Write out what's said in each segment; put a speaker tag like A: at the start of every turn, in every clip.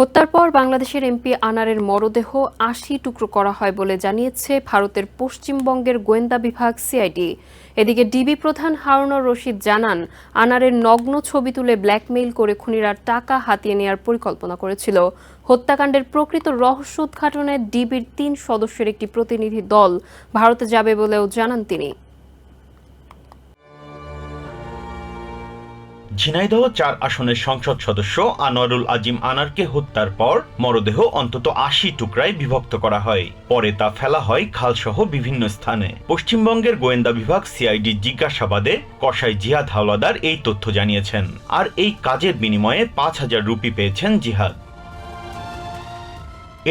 A: হত্যার পর বাংলাদেশের এমপি আনারের মরদেহ ৮০ টুকরো করা হয় বলে জানিয়েছে ভারতের পশ্চিমবঙ্গের গোয়েন্দা বিভাগ সিআইডি। এদিকে ডিবি প্রধান হারুনুর রশিদ জানান, আনারের নগ্ন ছবি তুলে ব্ল্যাকমেইল করে খুনিরা টাকা হাতিয়ে নেওয়ার পরিকল্পনা করেছিল। হত্যাকাণ্ডের প্রকৃত রহস্য উদ্ঘাটনে ডিবির ৩ সদস্যের একটি প্রতিনিধি দল ভারতে যাবে বলেও জানান তিনি।
B: ঝিনাইদহ ৪ আসনের সংসদ সদস্য আনোয়ারুল আজিম আনারকে হত্যার পর মরদেহ অন্তত ৮০ টুকরায় বিভক্ত করা হয়। পরে তা ফেলা হয় খালসহ বিভিন্ন স্থানে। পশ্চিমবঙ্গের গোয়েন্দা বিভাগ সিআইডি জিজ্ঞাসাবাদে কসাই জিহাদ হাওলাদার এই তথ্য জানিয়েছেন। আর এই কাজের বিনিময়ে ৫,০০০ রুপি পেয়েছেন জিহাদ।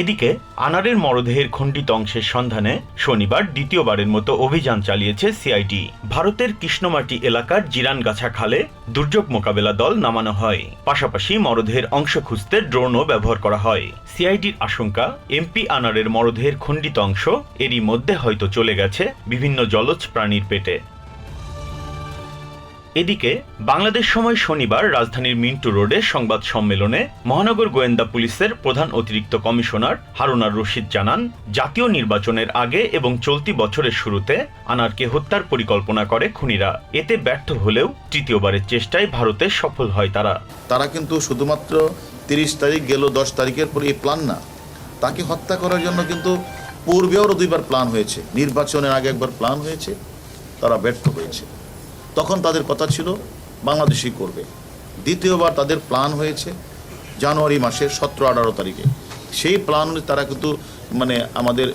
B: এদিকে আনারের মরদেহের খণ্ডিত অংশের সন্ধানে শনিবার দ্বিতীয়বারের মতো অভিযান চালিয়েছে সিআইডি। ভারতের কৃষ্ণমাটি এলাকার জিরানগাছা খালে দুর্যোগ মোকাবেলা দল নামানো হয়। পাশাপাশি মরদেহের অংশ খুঁজতে ড্রোনও ব্যবহার করা হয়। সিআইডির আশঙ্কা, এমপি আনারের মরদেহের খণ্ডিত অংশ এরই মধ্যে হয়তো চলে গেছে বিভিন্ন জলজ প্রাণীর পেটে। এদিকে বাংলাদেশ সময় শনিবার রাজধানীর মিন্টু রোডে সংবাদ সম্মেলনে মহানগর গোয়েন্দা পুলিশের প্রধান অতিরিক্ত কমিশনার হারুনুর রশিদ জানান, জাতীয় নির্বাচনের আগে এবং চলতি বছরের শুরুতে আনারকে হত্যার পরিকল্পনা করে খুনিরা। এতে ব্যর্থ হলেও তৃতীয়বারের চেষ্টায় ভারতে সফল হয় তারা
C: কিন্তু শুধুমাত্র ৩০ তারিখ গেল ১০ তারিখের পরে এই প্ল্যান না, তাকে হত্যা করার জন্য কিন্তু পূর্বেও ২বার প্ল্যান হয়েছে। নির্বাচনের আগে একবার প্ল্যান হয়েছে, তারা ব্যর্থ হয়েছে। তখন তাদের কথা ছিল বাংলাদেশই করবে। দ্বিতীয়বার তাদের প্ল্যান হয়েছে জানুয়ারি মাসের ১৭-১৮ তারিখে। সেই প্ল্যান তারা কিন্তু আমাদের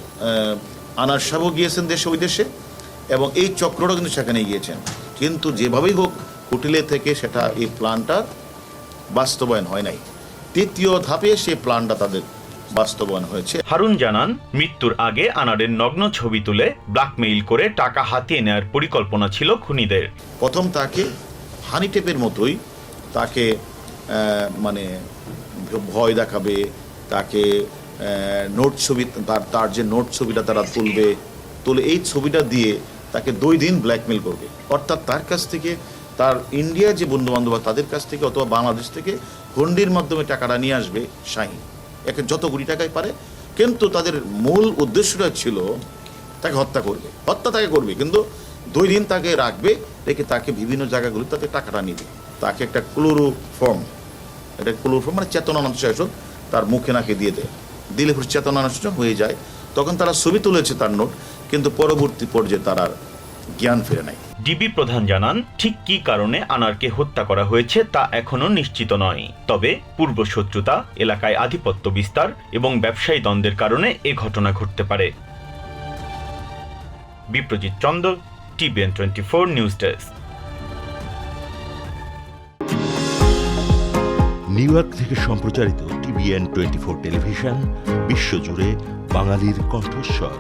C: আনার সাহেবও গিয়েছেন ওই দেশে, এবং এই চক্রটা কিন্তু সেখানে গিয়েছেন। কিন্তু যেভাবেই হোক হোটেলে থেকে সেটা এই প্ল্যানটা বাস্তবায়ন হয় নাই। তৃতীয় ধাপে সেই প্ল্যানটা তাদের বাস্তবায়ন হয়েছে।
B: হারুন জানান, মৃত্যুর আগে আনারের নগ্ন ছবি তুলে ব্ল্যাকমেইল করে টাকা হাতিয়ে নেওয়ার পরিকল্পনা ছিল খুনিদের।
C: প্রথম তাকে হানি টেপের মতোই তাকে ভয় দেখাবে, তাকে নোট ছবি, তার যে নোট ছবিটা তারা তুলে এই ছবিটা দিয়ে তাকে ২ দিন ব্ল্যাকমেইল করবে। অর্থাৎ তার কাছ থেকে, তার ইন্ডিয়ার যে বন্ধুবান্ধব তাদের কাছ থেকে অথবা বাংলাদেশ থেকে হুন্ডির মাধ্যমে টাকাটা নিয়ে আসবে শাহিন, একে যত কোটি টাকায় পারে। কিন্তু তাদের মূল উদ্দেশ্যটা ছিল তাকে হত্যা করবে, কিন্তু ২ দিন তাকে রাখবে, রেখে তাকে বিভিন্ন জায়গাগুলি তাতে টাকাটা নিবে। তাকে একটা ক্লোরোফর্ম চেতনানাশক তার মুখে নাকে দিয়ে দেয়, দিলে চেতনানাশক হয়ে যায়। তখন তারা ছবি তুলেছে তার নোট, কিন্তু পরবর্তী পর্যায়ে তার আর জ্ঞান ফিরে নাই।
B: ডিবি প্রধান জানান, ঠিক কী কারণে আনারকে হত্যা করা হয়েছে তা এখনো নিশ্চিত নয়। তবে পূর্বশত্রুতা, এলাকায় আধিপত্য বিস্তার এবং ব্যবসায়ী দ্বন্দ্বের কারণে এ ঘটনা ঘটতে পারে। Biprajit Chanda, TBN 24 news desk.
D: New York থেকে সম্প্রচারিত টিবিএন 24 টেলিভিশন বিশ্বজুড়ে বাঙালির কণ্ঠস্বর।